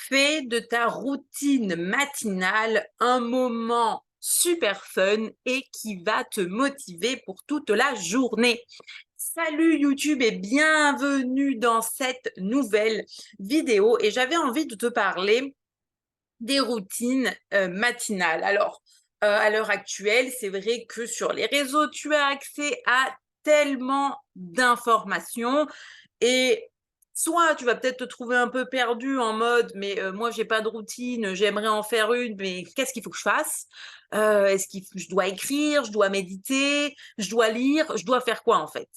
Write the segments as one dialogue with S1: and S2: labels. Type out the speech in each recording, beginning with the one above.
S1: Fais de ta routine matinale un moment super fun et qui va te motiver pour toute la journée. Salut YouTube et bienvenue dans cette nouvelle vidéo et j'avais envie de te parler des routines matinales. Alors, à l'heure actuelle, c'est vrai que sur les réseaux, tu as accès à tellement d'informations et soit tu vas peut-être te trouver un peu perdu en mode mais moi j'ai pas de routine, j'aimerais en faire une, mais qu'est-ce qu'il faut que je fasse? Est-ce que je dois écrire, je dois méditer, je dois lire, je dois faire quoi en fait?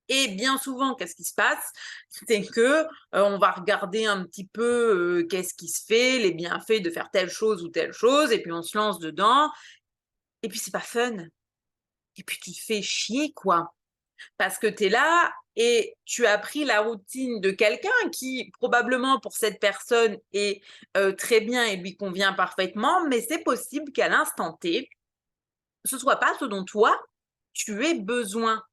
S1: Et bien souvent, qu'est-ce qui se passe? C'est que on va regarder un petit peu qu'est-ce qui se fait, les bienfaits de faire telle chose ou telle chose, et puis on se lance dedans, et puis c'est pas fun. Et puis tu te fais chier, quoi. Parce que tu es là et tu as pris la routine de quelqu'un qui, probablement pour cette personne, est très bien et lui convient parfaitement, mais c'est possible qu'à l'instant T, ce soit pas ce dont toi, tu aies besoin.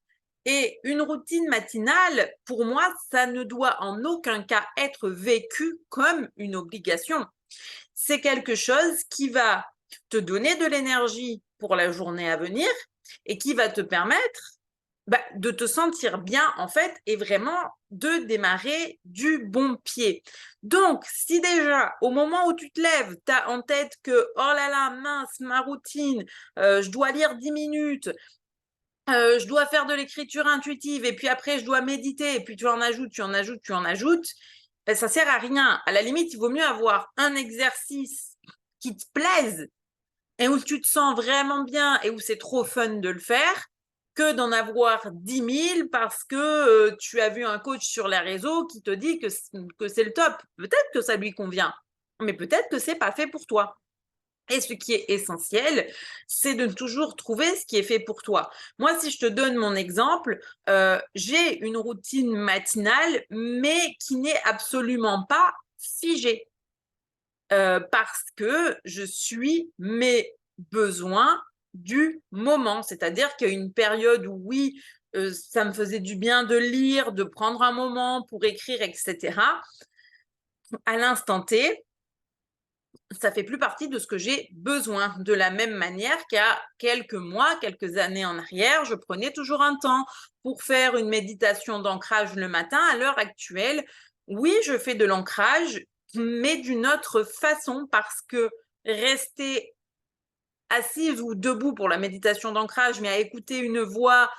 S1: Et une routine matinale, pour moi, ça ne doit en aucun cas être vécu comme une obligation. C'est quelque chose qui va te donner de l'énergie pour la journée à venir et qui va te permettre de te sentir bien en fait et vraiment de démarrer du bon pied. Donc, si déjà au moment où tu te lèves, tu as en tête que oh là là, mince, ma routine, je dois lire 10 minutes, je dois faire de l'écriture intuitive et puis après je dois méditer et puis tu en ajoutes, tu en ajoutes, tu en ajoutes, ça sert à rien. À la limite, il vaut mieux avoir un exercice qui te plaise et où tu te sens vraiment bien et où c'est trop fun de le faire que d'en avoir 10 000 parce que tu as vu un coach sur les réseaux qui te dit que c'est le top. Peut-être que ça lui convient, mais peut-être que c'est pas fait pour toi. Et ce qui est essentiel, c'est de toujours trouver ce qui est fait pour toi. Moi, si je te donne mon exemple, j'ai une routine matinale, mais qui n'est absolument pas figée, parce que je suis mes besoins du moment. C'est-à-dire qu'il y a une période où oui, ça me faisait du bien de lire, de prendre un moment pour écrire et cetera. À l'instant T, ça fait plus partie de ce que j'ai besoin. De la même manière qu'il y a quelques mois, quelques années en arrière, je prenais toujours un temps pour faire une méditation d'ancrage le matin. À l'heure actuelle, oui, je fais de l'ancrage, mais d'une autre façon parce que rester assise ou debout pour la méditation d'ancrage, mais à écouter une voix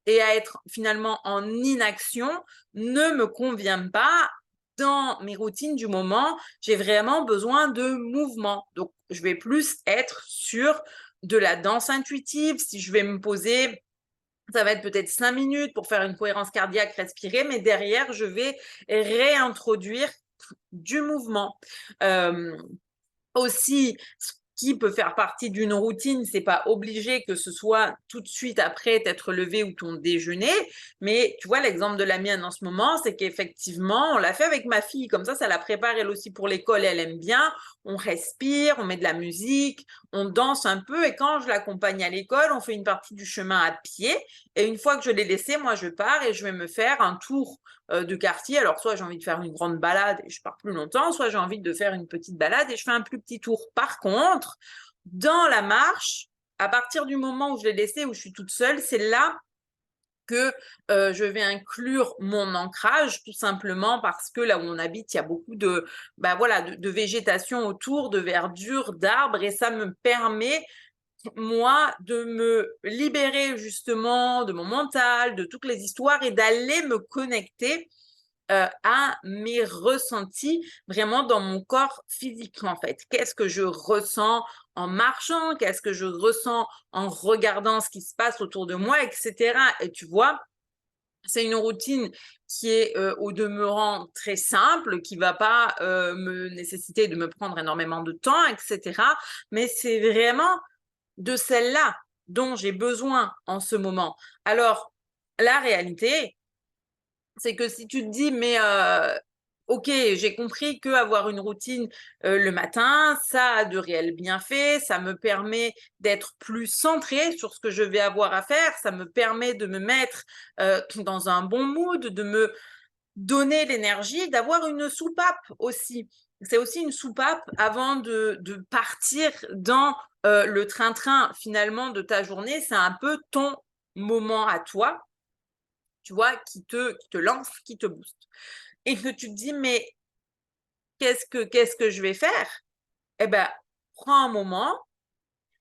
S1: et à être finalement en inaction ne me convient pas. Dans mes routines du moment, j'ai vraiment besoin de mouvement. Donc, je vais plus être sur de la danse intuitive. Si je vais me poser, ça va être peut-être 5 minutes pour faire une cohérence cardiaque, respirer, mais derrière, je vais réintroduire du mouvement. Euh, Aussi, ce qui peut faire partie d'une routine, c'est pas obligé que ce soit tout de suite après t'être levé ou ton déjeuner, mais tu vois, l'exemple de la mienne en ce moment, c'est qu'effectivement, on l'a fait avec ma fille, comme ça la prépare elle aussi pour l'école, elle aime bien, on respire, on met de la musique, on danse un peu, et quand je l'accompagne à l'école, on fait une partie du chemin à pied, et une fois que je l'ai laissé, moi je pars et je vais me faire un tour de quartier. Alors, soit j'ai envie de faire une grande balade et je pars plus longtemps, soit j'ai envie de faire une petite balade et je fais un plus petit tour. Par contre, dans la marche, à partir du moment où je l'ai laissé, où je suis toute seule, c'est là que je vais inclure mon ancrage, tout simplement parce que là où on habite, il y a beaucoup de végétation autour, de verdure, d'arbres, et ça me permet moi, de me libérer justement de mon mental, de toutes les histoires et d'aller me connecter à mes ressentis vraiment dans mon corps physique en fait. Qu'est-ce que je ressens en marchant? Qu'est-ce que je ressens en regardant ce qui se passe autour de moi, etc. Et tu vois, c'est une routine qui est au demeurant très simple, qui va pas me nécessiter de me prendre énormément de temps, etc. Mais c'est vraiment de celle-là dont j'ai besoin en ce moment. Alors, la réalité, c'est que si tu te dis, mais ok, j'ai compris qu'avoir une routine le matin, ça a de réels bienfaits, ça me permet d'être plus centrée sur ce que je vais avoir à faire, ça me permet de me mettre dans un bon mood, donner l'énergie, d'avoir une soupape aussi. C'est aussi une soupape avant de partir dans le train-train finalement de ta journée. C'est un peu ton moment à toi, tu vois, qui te lance, qui te booste. Et que tu te dis, mais qu'est-ce que je vais faire? Eh ben, prends un moment.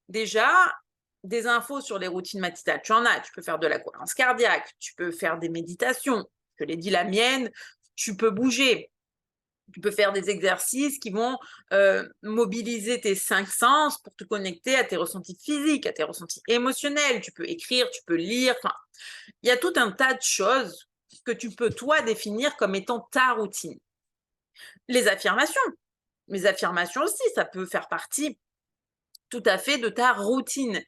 S1: Déjà, des infos sur les routines matinales, tu en as. Tu peux faire de la cohérence cardiaque, tu peux faire des méditations. Je l'ai dit, la mienne, tu peux bouger. Tu peux faire des exercices qui vont mobiliser tes 5 sens pour te connecter à tes ressentis physiques, à tes ressentis émotionnels. Tu peux écrire, tu peux lire. Enfin, il y a tout un tas de choses que tu peux, toi, définir comme étant ta routine. Les affirmations. Les affirmations aussi, ça peut faire partie tout à fait de ta routine.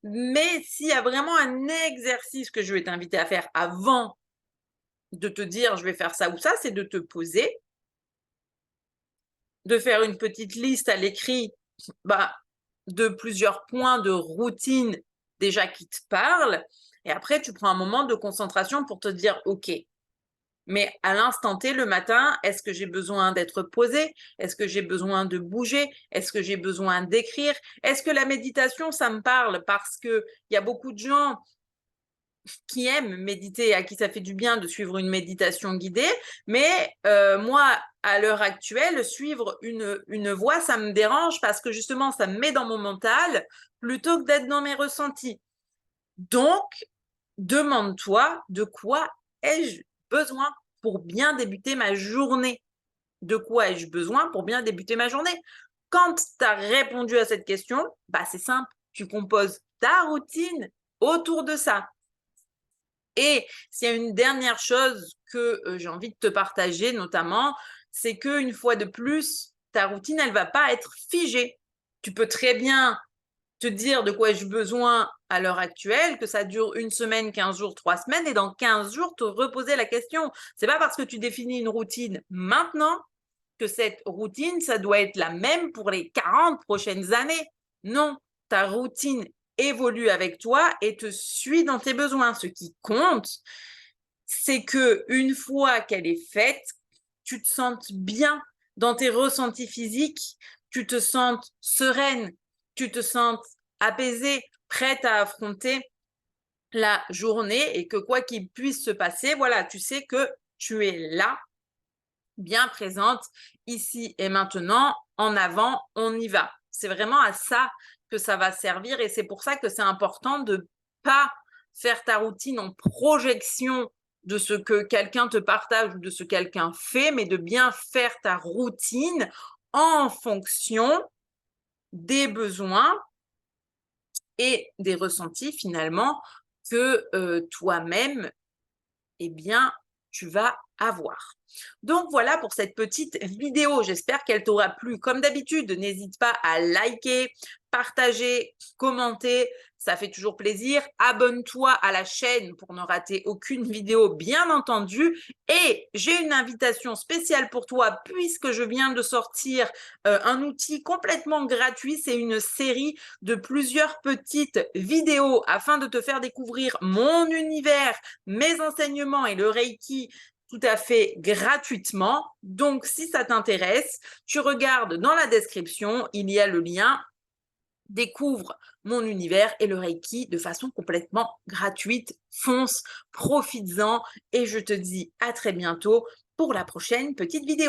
S1: Mais s'il y a vraiment un exercice que je vais t'inviter à faire avant de te dire je vais faire ça ou ça, c'est de te poser, de faire une petite liste à l'écrit de plusieurs points de routine déjà qui te parlent. Et après, tu prends un moment de concentration pour te dire, OK, mais à l'instant T, le matin, est-ce que j'ai besoin d'être posée? Est-ce que j'ai besoin de bouger? Est-ce que j'ai besoin d'écrire? Est-ce que la méditation, ça me parle? Parce qu'il y a beaucoup de gens qui aiment méditer, à qui ça fait du bien de suivre une méditation guidée, mais moi, à l'heure actuelle, suivre une voix, ça me dérange parce que justement, ça me met dans mon mental plutôt que d'être dans mes ressentis. Donc, demande-toi de quoi ai-je besoin pour bien débuter ma journée? De quoi ai-je besoin pour bien débuter ma journée? Quand tu as répondu à cette question, c'est simple, tu composes ta routine autour de ça. Et s'il y a une dernière chose que j'ai envie de te partager notamment, c'est qu'une fois de plus, ta routine, elle ne va pas être figée. Tu peux très bien te dire de quoi ai-je besoin à l'heure actuelle, que ça dure 1 semaine, 15 jours, 3 semaines, et dans 15 jours, te reposer la question. C'est pas parce que tu définis une routine maintenant que cette routine, ça doit être la même pour les 40 prochaines années. Non, ta routine évolue avec toi et te suit dans tes besoins. Ce qui compte, c'est que une fois qu'elle est faite, tu te sentes bien dans tes ressentis physiques, tu te sentes sereine, tu te sentes apaisée, prête à affronter la journée et que quoi qu'il puisse se passer, voilà, tu sais que tu es là, bien présente, ici et maintenant, en avant, on y va. C'est vraiment à ça que ça va servir et c'est pour ça que c'est important de ne pas faire ta routine en projection de ce que quelqu'un te partage ou de ce que quelqu'un fait, mais de bien faire ta routine en fonction des besoins et des ressentis finalement que toi-même, eh bien, tu vas avoir. Donc voilà pour cette petite vidéo. J'espère qu'elle t'aura plu. Comme d'habitude, n'hésite pas à liker, partager, commenter. Ça fait toujours plaisir. Abonne-toi à la chaîne pour ne rater aucune vidéo, bien entendu. Et j'ai une invitation spéciale pour toi puisque je viens de sortir un outil complètement gratuit. C'est une série de plusieurs petites vidéos afin de te faire découvrir mon univers, mes enseignements et le Reiki tout à fait gratuitement. Donc, si ça t'intéresse, tu regardes dans la description, il y a le lien. Découvre mon univers et le Reiki de façon complètement gratuite. Fonce, profites-en et je te dis à très bientôt pour la prochaine petite vidéo.